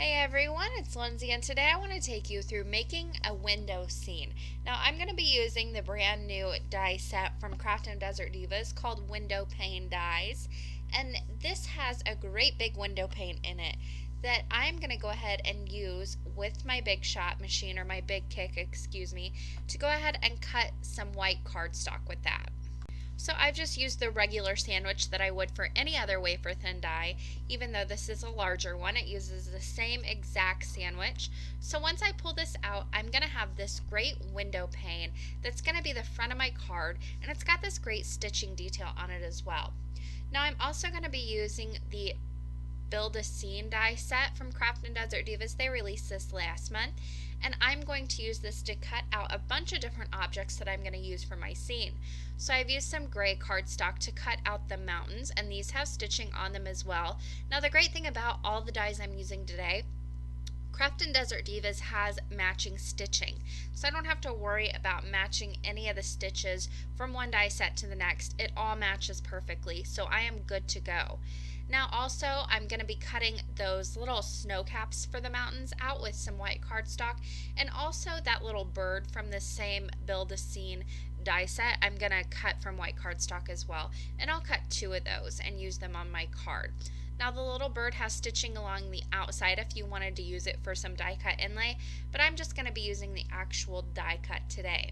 Hey everyone, it's Lindsay and today I want to take you through making a window scene. Now I'm going to be using the brand new die set from Craft and Desert Divas called Window Pane Dies, and this has a great big window pane in it that I'm going to go ahead and use with my big shot machine, or my big kick, excuse me, to go ahead and cut some white cardstock with that. So I've just used the regular sandwich that I would for any other wafer thin die. Even though this is a larger one, it uses the same exact sandwich. So once I pull this out, I'm going to have this great window pane that's going to be the front of my card, and it's got this great stitching detail on it as well. Now I'm also going to be using the Build a Scene die set from Craft and Desert Divas. They released this last month, and I'm going to use this to cut out a bunch of different objects that I'm going to use for my scene. So I've used some gray cardstock to cut out the mountains, and these have stitching on them as well. Now the great thing about all the dies I'm using today, Craft and Desert Divas has matching stitching, so I don't have to worry about matching any of the stitches from one die set to the next. It all matches perfectly, so I am good to go. Now also I'm going to be cutting those little snow caps for the mountains out with some white cardstock, and also that little bird from the same Build a Scene die set I'm going to cut from white cardstock as well, and I'll cut two of those and use them on my card. Now the little bird has stitching along the outside if you wanted to use it for some die cut inlay, but I'm just going to be using the actual die cut today.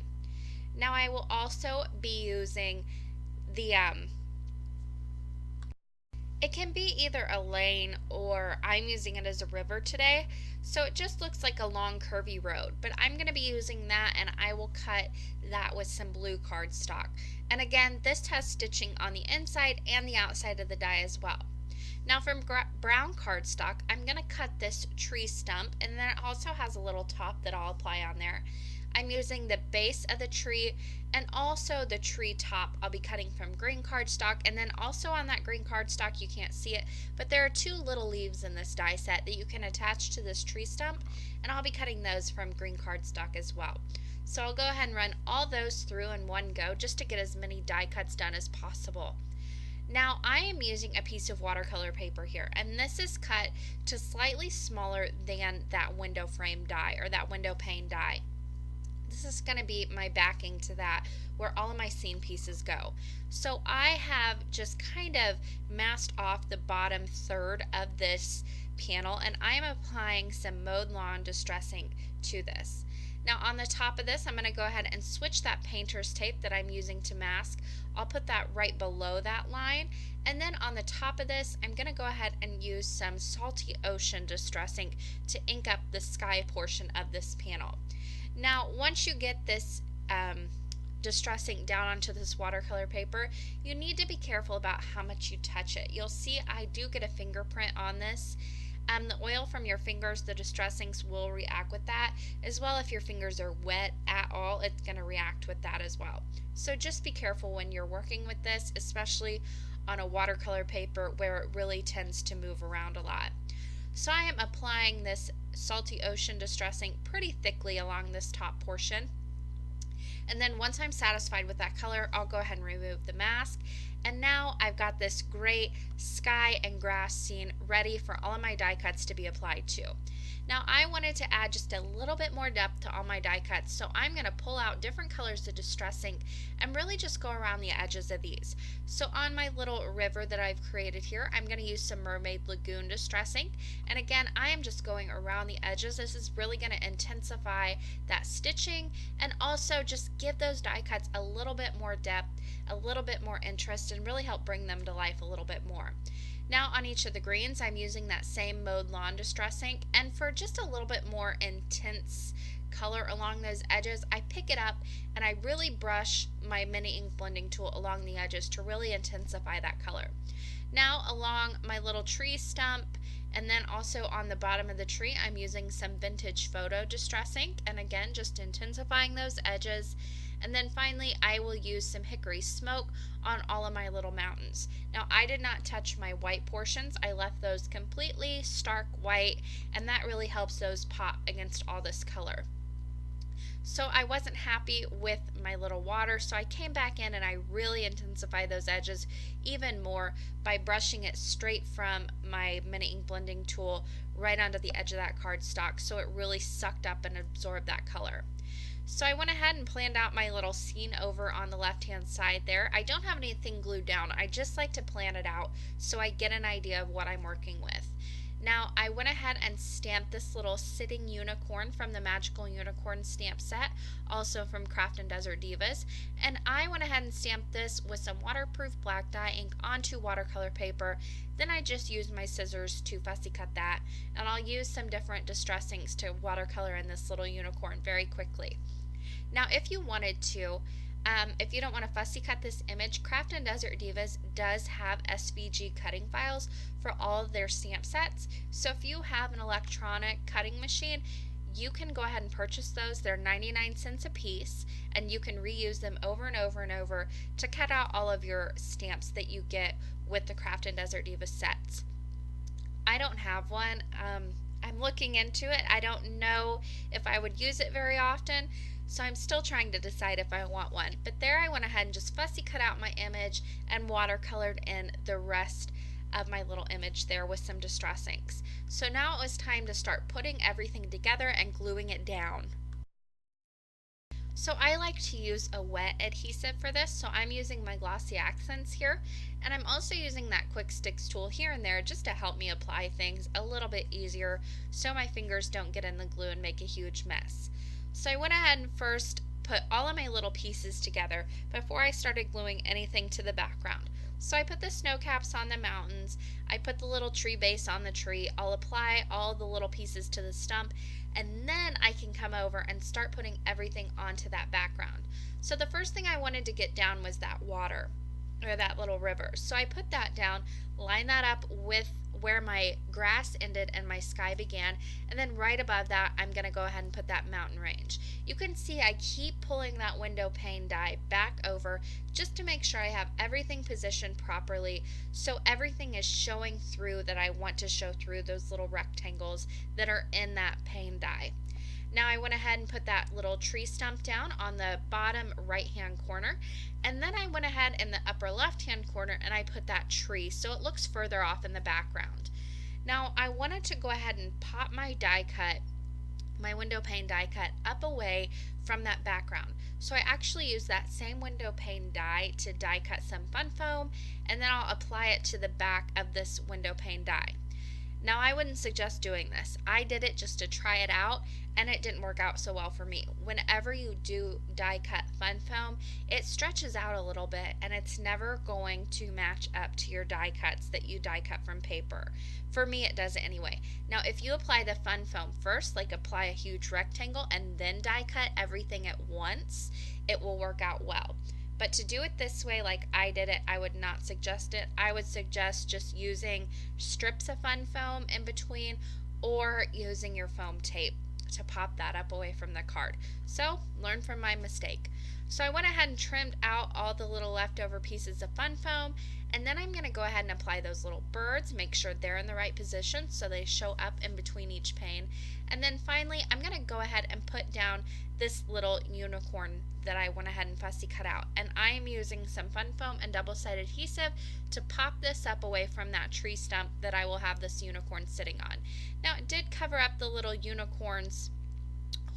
Now I will also be using the it can be either a lane, or I'm using it as a river today, so it just looks like a long curvy road, but I'm going to be using that, and I will cut that with some blue cardstock. And again, this has stitching on the inside and the outside of the die as well. Now from brown cardstock, I'm going to cut this tree stump, and then it also has a little top that I'll apply on there. I'm using the base of the tree and also the tree top. I'll be cutting from green cardstock, and then also on that green cardstock, you can't see it, but there are two little leaves in this die set that you can attach to this tree stump, and I'll be cutting those from green cardstock as well. So I'll go ahead and run all those through in one go just to get as many die cuts done as possible. Now I am using a piece of watercolor paper here, and this is cut to slightly smaller than that window frame die, or that window pane die. This is going to be my backing to that, where all of my scene pieces go. So I have just kind of masked off the bottom third of this panel, and I am applying some Mowed lawn distressing to this. Now on the top of this, I'm going to go ahead and switch that painter's tape that I'm using to mask. I'll put that right below that line, and then on the top of this, I'm going to go ahead and use some Salty Ocean distressing to ink up the sky portion of this panel. Now once you get this distressing down onto this watercolor paper, you need to be careful about how much you touch it. You'll see I do get a fingerprint on this. The oil from your fingers, the distressings will react with that, as well if your fingers are wet at all, it's going to react with that as well. So just be careful when you're working with this, especially on a watercolor paper where it really tends to move around a lot. So I am applying this Salty Ocean distressing pretty thickly along this top portion. And then once I'm satisfied with that color, I'll go ahead and remove the mask. And now I've got this great sky and grass scene ready for all of my die cuts to be applied to. Now I wanted to add just a little bit more depth to all my die cuts, so I'm going to pull out different colors of distressing and really just go around the edges of these. So on my little river that I've created here, I'm going to use some Mermaid Lagoon distressing, and again I am just going around the edges. This is really going to intensify that stitching and also just give those die cuts a little bit more depth, a little bit more interest, and really help bring them to life a little bit more. Now on each of the greens, I'm using that same Mowed lawn distressing, and for just a little bit more intense color along those edges, I pick it up and I really brush my mini ink blending tool along the edges to really intensify that color. Now along my little tree stump, and then also on the bottom of the tree, I'm using some Vintage Photo distressing, and again just intensifying those edges. And then finally I will use some Hickory smoke on all of my little mountains. Now I did not touch my white portions. I left those completely stark white, and that really helps those pop against all this color. So I wasn't happy with my little water, so I came back in and I really intensified those edges even more by brushing it straight from my mini ink blending tool right onto the edge of that cardstock, so it really sucked up and absorbed that color. So I went ahead and planned out my little scene over on the left hand side there. I don't have anything glued down. I just like to plan it out so I get an idea of what I'm working with. Now I went ahead and stamped this little sitting unicorn from the Magical Unicorn stamp set, also from Craft and Desert Divas, and I went ahead and stamped this with some waterproof black dye ink onto watercolor paper. Then I just used my scissors to fussy cut that, and I'll use some different distress inks to watercolor in this little unicorn very quickly. Now, if you wanted to, if you don't want to fussy cut this image, Craft and Desert Divas does have SVG cutting files for all of their stamp sets. So if you have an electronic cutting machine, you can go ahead and purchase those. They're 99 cents a piece, and you can reuse them over and over and over to cut out all of your stamps that you get with the Craft and Desert Divas sets. I don't have one. I'm looking into it. I don't know if I would use it very often, so I'm still trying to decide if I want one. But there I went ahead and just fussy cut out my image and watercolored in the rest of my little image there with some distress inks. So now it was time to start putting everything together and gluing it down. So I like to use a wet adhesive for this, so I'm using my Glossy Accents here, and I'm also using that Quick Sticks tool here and there just to help me apply things a little bit easier so my fingers don't get in the glue and make a huge mess. So I went ahead and first put all of my little pieces together before I started gluing anything to the background. So I put the snow caps on the mountains, I put the little tree base on the tree, I'll apply all the little pieces to the stump, and then I can come over and start putting everything onto that background. So the first thing I wanted to get down was that water, or that little river. So I put that down, line that up with where my grass ended and my sky began, and then right above that I'm going to go ahead and put that mountain range. You can see I keep pulling that window pane die back over just to make sure I have everything positioned properly so everything is showing through that I want to show through those little rectangles that are in that pane die. Now I went ahead and put that little tree stump down on the bottom right hand corner, and then I went ahead in the upper left hand corner and I put that tree so it looks further off in the background. Now I wanted to go ahead and pop my die cut, my window pane die cut, up away from that background. So I actually used that same window pane die to die cut some fun foam, and then I'll apply it to the back of this window pane die. Now I wouldn't suggest doing this. I did it just to try it out, and it didn't work out so well for me. Whenever you do die cut fun foam, it stretches out a little bit and it's never going to match up to your die cuts that you die cut from paper. For me it does it anyway. Now if you apply the fun foam first, like apply a huge rectangle and then die cut everything at once, it will work out well. But to do it this way like I did it, I would not suggest it. I would suggest just using strips of fun foam in between, or using your foam tape to pop that up away from the card. So learn from my mistake. So I went ahead and trimmed out all the little leftover pieces of fun foam, and then I'm going to go ahead and apply those little birds, make sure they're in the right position so they show up in between each pane. And then finally I'm going to go ahead and put down this little unicorn that I went ahead and fussy cut out, and I am using some fun foam and double-sided adhesive to pop this up away from that tree stump that I will have this unicorn sitting on. Now it did cover up the little unicorn's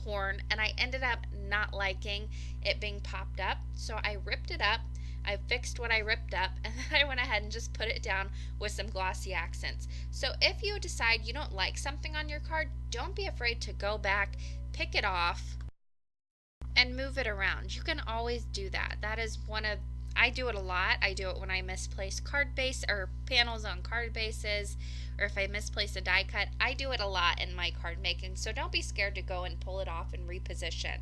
horn, and I ended up not liking it being popped up, so I ripped it up. I fixed what I ripped up, and then I went ahead and just put it down with some glossy accents. So if you decide you don't like something on your card, don't be afraid to go back, pick it off, and move it around. You can always do that. That is I do it a lot. I do it when I misplace card base or panels on card bases, or if I misplace a die cut. I do it a lot in my card making, so don't be scared to go and pull it off and reposition.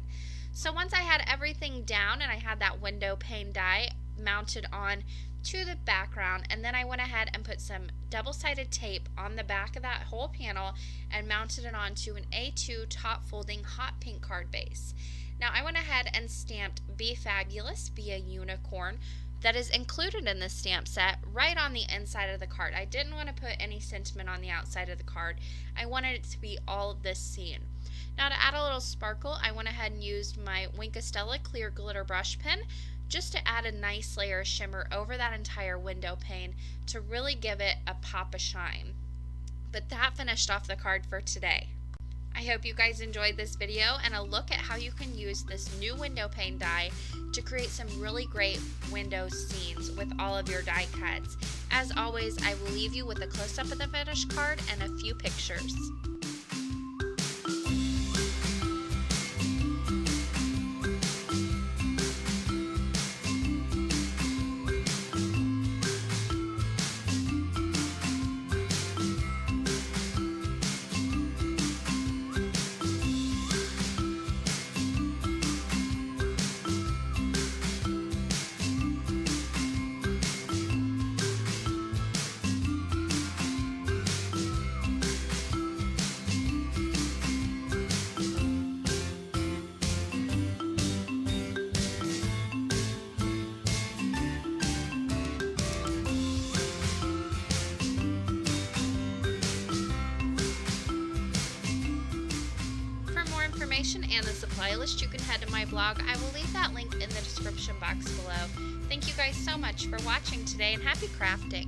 So once I had everything down and I had that window pane die mounted on to the background, and then I went ahead and put some double-sided tape on the back of that whole panel and mounted it onto an A2 top folding hot pink card base. Now I went ahead and stamped Be Fabulous, Be a Unicorn, that is included in the stamp set right on the inside of the card. I didn't want to put any sentiment on the outside of the card. I wanted it to be all of this scene. Now to add a little sparkle, I went ahead and used my Wink of Stella clear glitter brush pen just to add a nice layer of shimmer over that entire window pane to really give it a pop of shine. But that finished off the card for today. I hope you guys enjoyed this video and a look at how you can use this new window pane die to create some really great window scenes with all of your die cuts. As always, I will leave you with a close-up of the finished card and a few pictures. Information and the supply list, you can head to my blog. I will leave that link in the description box below. Thank you guys so much for watching today, and happy crafting!